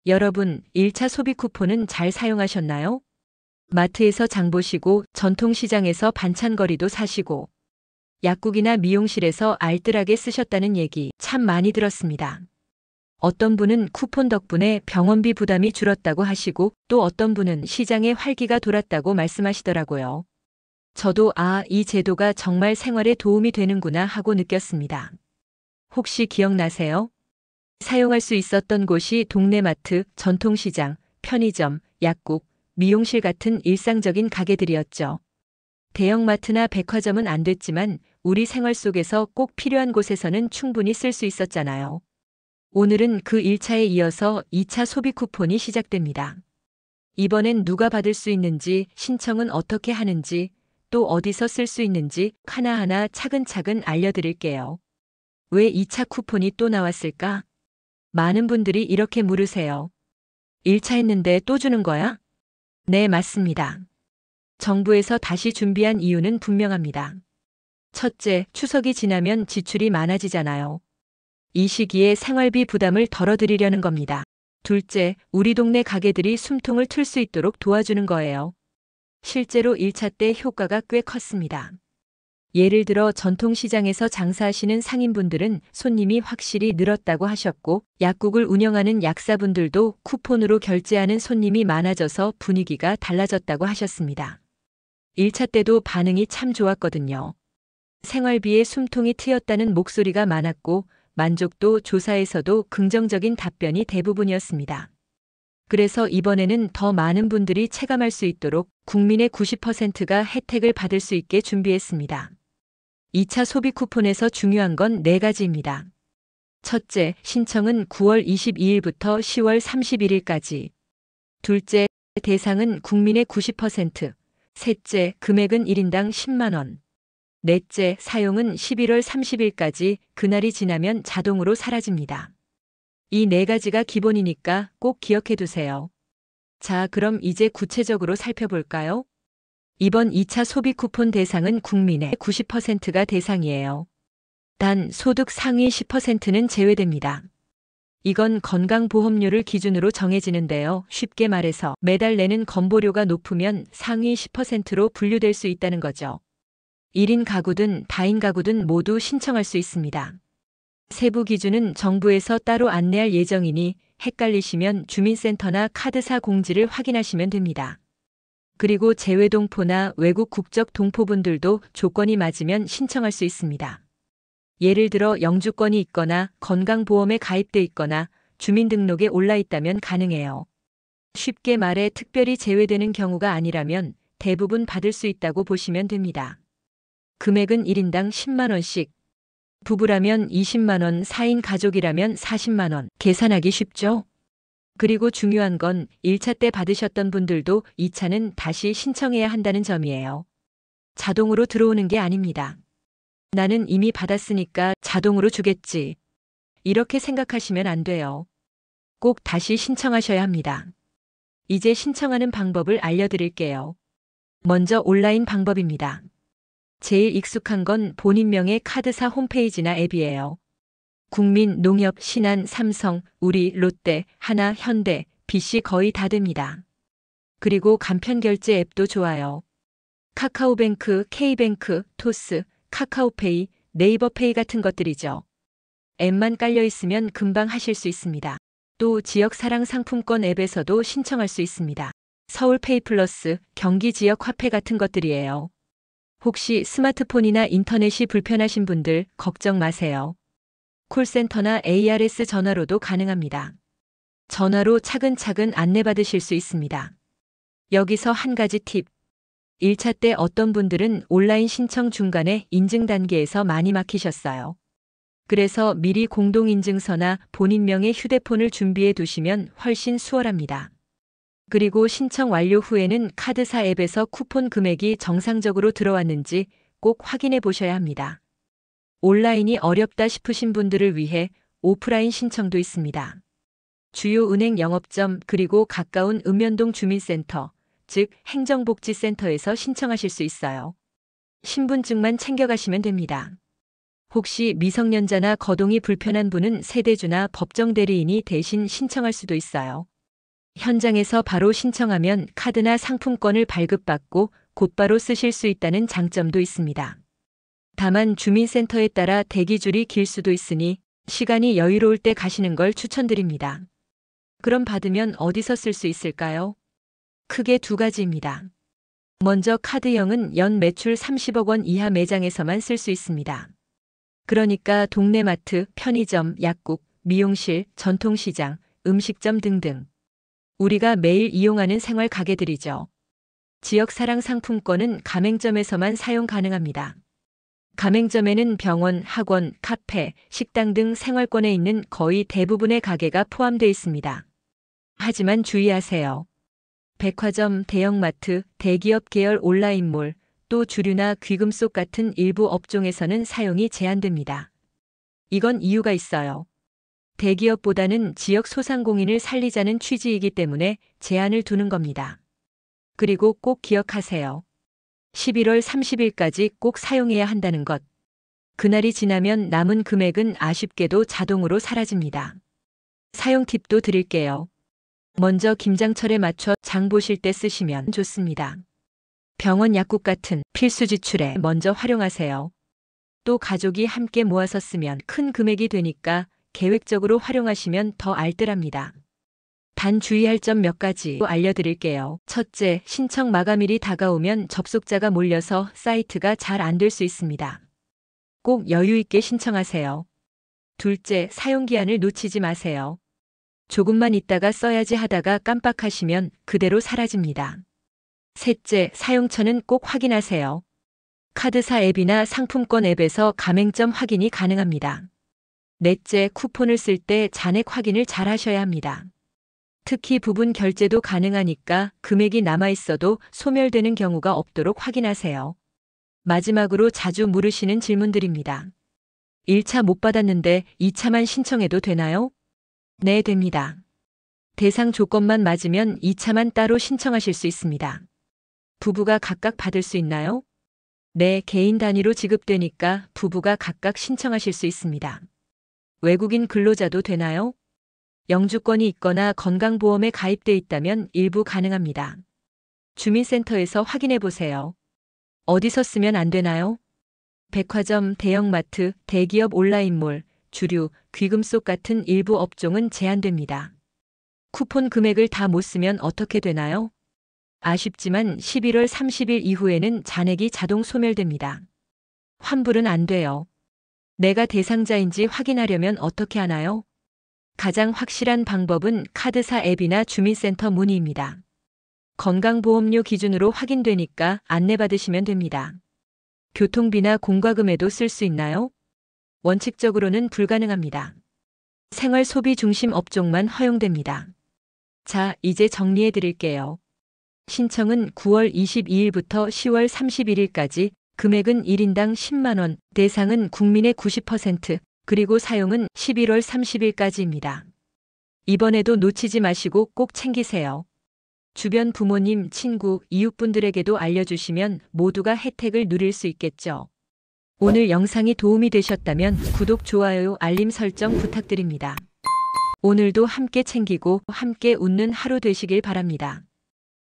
여러분, 1차 소비 쿠폰은 잘 사용하셨나요? 마트에서 장 보시고 전통시장에서 반찬거리도 사시고 약국이나 미용실에서 알뜰하게 쓰셨다는 얘기 참 많이 들었습니다. 어떤 분은 쿠폰 덕분에 병원비 부담이 줄었다고 하시고 또 어떤 분은 시장에 활기가 돌았다고 말씀하시더라고요. 저도 이 제도가 정말 생활에 도움이 되는구나 하고 느꼈습니다. 혹시 기억나세요? 사용할 수 있었던 곳이 동네 마트, 전통시장, 편의점, 약국, 미용실 같은 일상적인 가게들이었죠. 대형마트나 백화점은 안 됐지만 우리 생활 속에서 꼭 필요한 곳에서는 충분히 쓸 수 있었잖아요. 오늘은 그 1차에 이어서 2차 소비 쿠폰이 시작됩니다. 이번엔 누가 받을 수 있는지, 신청은 어떻게 하는지, 또 어디서 쓸 수 있는지 하나하나 차근차근 알려드릴게요. 왜 2차 쿠폰이 또 나왔을까? 많은 분들이 이렇게 물으세요. 1차 했는데 또 주는 거야? 네, 맞습니다. 정부에서 다시 준비한 이유는 분명합니다. 첫째, 추석이 지나면 지출이 많아지잖아요. 이 시기에 생활비 부담을 덜어드리려는 겁니다. 둘째, 우리 동네 가게들이 숨통을 틀 수 있도록 도와주는 거예요. 실제로 1차 때 효과가 꽤 컸습니다. 예를 들어 전통시장에서 장사하시는 상인분들은 손님이 확실히 늘었다고 하셨고 약국을 운영하는 약사분들도 쿠폰으로 결제하는 손님이 많아져서 분위기가 달라졌다고 하셨습니다. 1차 때도 반응이 참 좋았거든요. 생활비에 숨통이 트였다는 목소리가 많았고 만족도 조사에서도 긍정적인 답변이 대부분이었습니다. 그래서 이번에는 더 많은 분들이 체감할 수 있도록 국민의 90%가 혜택을 받을 수 있게 준비했습니다. 2차 소비 쿠폰에서 중요한 건 4가지입니다. 첫째, 신청은 9월 22일부터 10월 31일까지. 둘째, 대상은 국민의 90%. 셋째, 금액은 1인당 10만 원. 넷째, 사용은 11월 30일까지. 그날이 지나면 자동으로 사라집니다. 이 4가지가 기본이니까 꼭 기억해 두세요. 자, 그럼 이제 구체적으로 살펴볼까요? 이번 2차 소비 쿠폰 대상은 국민의 90%가 대상이에요. 단 소득 상위 10%는 제외됩니다. 이건 건강보험료를 기준으로 정해지는데요. 쉽게 말해서 매달 내는 건보료가 높으면 상위 10%로 분류될 수 있다는 거죠. 1인 가구든 다인 가구든 모두 신청할 수 있습니다. 세부 기준은 정부에서 따로 안내할 예정이니 헷갈리시면 주민센터나 카드사 공지를 확인하시면 됩니다. 그리고 재외동포나 외국 국적 동포분들도 조건이 맞으면 신청할 수 있습니다. 예를 들어 영주권이 있거나 건강보험에 가입돼 있거나 주민등록에 올라 있다면 가능해요. 쉽게 말해 특별히 제외되는 경우가 아니라면 대부분 받을 수 있다고 보시면 됩니다. 금액은 1인당 10만 원씩. 부부라면 20만 원, 4인 가족이라면 40만 원. 계산하기 쉽죠? 그리고 중요한 건 1차 때 받으셨던 분들도 2차는 다시 신청해야 한다는 점이에요. 자동으로 들어오는 게 아닙니다. 나는 이미 받았으니까 자동으로 주겠지. 이렇게 생각하시면 안 돼요. 꼭 다시 신청하셔야 합니다. 이제 신청하는 방법을 알려드릴게요. 먼저 온라인 방법입니다. 제일 익숙한 건 본인명의 카드사 홈페이지나 앱이에요. 국민, 농협, 신한, 삼성, 우리, 롯데, 하나, 현대, BC 거의 다 됩니다. 그리고 간편결제 앱도 좋아요. 카카오뱅크, K뱅크, 토스, 카카오페이, 네이버페이 같은 것들이죠. 앱만 깔려 있으면 금방 하실 수 있습니다. 또 지역사랑 상품권 앱에서도 신청할 수 있습니다. 서울페이 플러스, 경기 지역 화폐 같은 것들이에요. 혹시 스마트폰이나 인터넷이 불편하신 분들 걱정 마세요. 콜센터나 ARS 전화로도 가능합니다. 전화로 차근차근 안내받으실 수 있습니다. 여기서 한 가지 팁. 1차 때 어떤 분들은 온라인 신청 중간에 인증 단계에서 많이 막히셨어요. 그래서 미리 공동인증서나 본인명의 휴대폰을 준비해 두시면 훨씬 수월합니다. 그리고 신청 완료 후에는 카드사 앱에서 쿠폰 금액이 정상적으로 들어왔는지 꼭 확인해 보셔야 합니다. 온라인이 어렵다 싶으신 분들을 위해 오프라인 신청도 있습니다. 주요 은행 영업점 그리고 가까운 읍면동 주민센터, 즉 행정복지센터에서 신청하실 수 있어요. 신분증만 챙겨가시면 됩니다. 혹시 미성년자나 거동이 불편한 분은 세대주나 법정대리인이 대신 신청할 수도 있어요. 현장에서 바로 신청하면 카드나 상품권을 발급받고 곧바로 쓰실 수 있다는 장점도 있습니다. 다만 주민센터에 따라 대기줄이 길 수도 있으니 시간이 여유로울 때 가시는 걸 추천드립니다. 그럼 받으면 어디서 쓸 수 있을까요? 크게 두 가지입니다. 먼저 카드형은 연 매출 30억 원 이하 매장에서만 쓸 수 있습니다. 그러니까 동네 마트, 편의점, 약국, 미용실, 전통시장, 음식점 등등. 우리가 매일 이용하는 생활 가게들이죠. 지역사랑 상품권은 가맹점에서만 사용 가능합니다. 가맹점에는 병원, 학원, 카페, 식당 등 생활권에 있는 거의 대부분의 가게가 포함되어 있습니다. 하지만 주의하세요. 백화점, 대형마트, 대기업 계열 온라인몰, 또 주류나 귀금속 같은 일부 업종에서는 사용이 제한됩니다. 이건 이유가 있어요. 대기업보다는 지역 소상공인을 살리자는 취지이기 때문에 제한을 두는 겁니다. 그리고 꼭 기억하세요. 11월 30일까지 꼭 사용해야 한다는 것. 그날이 지나면 남은 금액은 아쉽게도 자동으로 사라집니다. 사용 팁도 드릴게요. 먼저 김장철에 맞춰 장 보실 때 쓰시면 좋습니다. 병원 약국 같은 필수 지출에 먼저 활용하세요. 또 가족이 함께 모아서 쓰면 큰 금액이 되니까 계획적으로 활용하시면 더 알뜰합니다. 단 주의할 점 몇 가지 알려드릴게요. 첫째, 신청 마감일이 다가오면 접속자가 몰려서 사이트가 잘 안 될 수 있습니다. 꼭 여유 있게 신청하세요. 둘째, 사용기한을 놓치지 마세요. 조금만 있다가 써야지 하다가 깜빡하시면 그대로 사라집니다. 셋째, 사용처는 꼭 확인하세요. 카드사 앱이나 상품권 앱에서 가맹점 확인이 가능합니다. 넷째, 쿠폰을 쓸 때 잔액 확인을 잘 하셔야 합니다. 특히 부분 결제도 가능하니까 금액이 남아있어도 소멸되는 경우가 없도록 확인하세요. 마지막으로 자주 물으시는 질문들입니다. 1차 못 받았는데 2차만 신청해도 되나요? 네, 됩니다. 대상 조건만 맞으면 2차만 따로 신청하실 수 있습니다. 부부가 각각 받을 수 있나요? 네, 개인 단위로 지급되니까 부부가 각각 신청하실 수 있습니다. 외국인 근로자도 되나요? 영주권이 있거나 건강보험에 가입돼 있다면 일부 가능합니다. 주민센터에서 확인해 보세요. 어디서 쓰면 안 되나요? 백화점, 대형마트, 대기업 온라인몰, 주류, 귀금속 같은 일부 업종은 제한됩니다. 쿠폰 금액을 다 못 쓰면 어떻게 되나요? 아쉽지만 11월 30일 이후에는 잔액이 자동 소멸됩니다. 환불은 안 돼요. 내가 대상자인지 확인하려면 어떻게 하나요? 가장 확실한 방법은 카드사 앱이나 주민센터 문의입니다. 건강보험료 기준으로 확인되니까 안내받으시면 됩니다. 교통비나 공과금에도 쓸 수 있나요? 원칙적으로는 불가능합니다. 생활 소비 중심 업종만 허용됩니다. 자, 이제 정리해 드릴게요. 신청은 9월 22일부터 10월 31일까지, 금액은 1인당 10만 원, 대상은 국민의 90%, 그리고 사용은 11월 30일까지입니다. 이번에도 놓치지 마시고 꼭 챙기세요. 주변 부모님, 친구, 이웃분들에게도 알려주시면 모두가 혜택을 누릴 수 있겠죠. 오늘 영상이 도움이 되셨다면 구독, 좋아요, 알림 설정 부탁드립니다. 오늘도 함께 챙기고 함께 웃는 하루 되시길 바랍니다.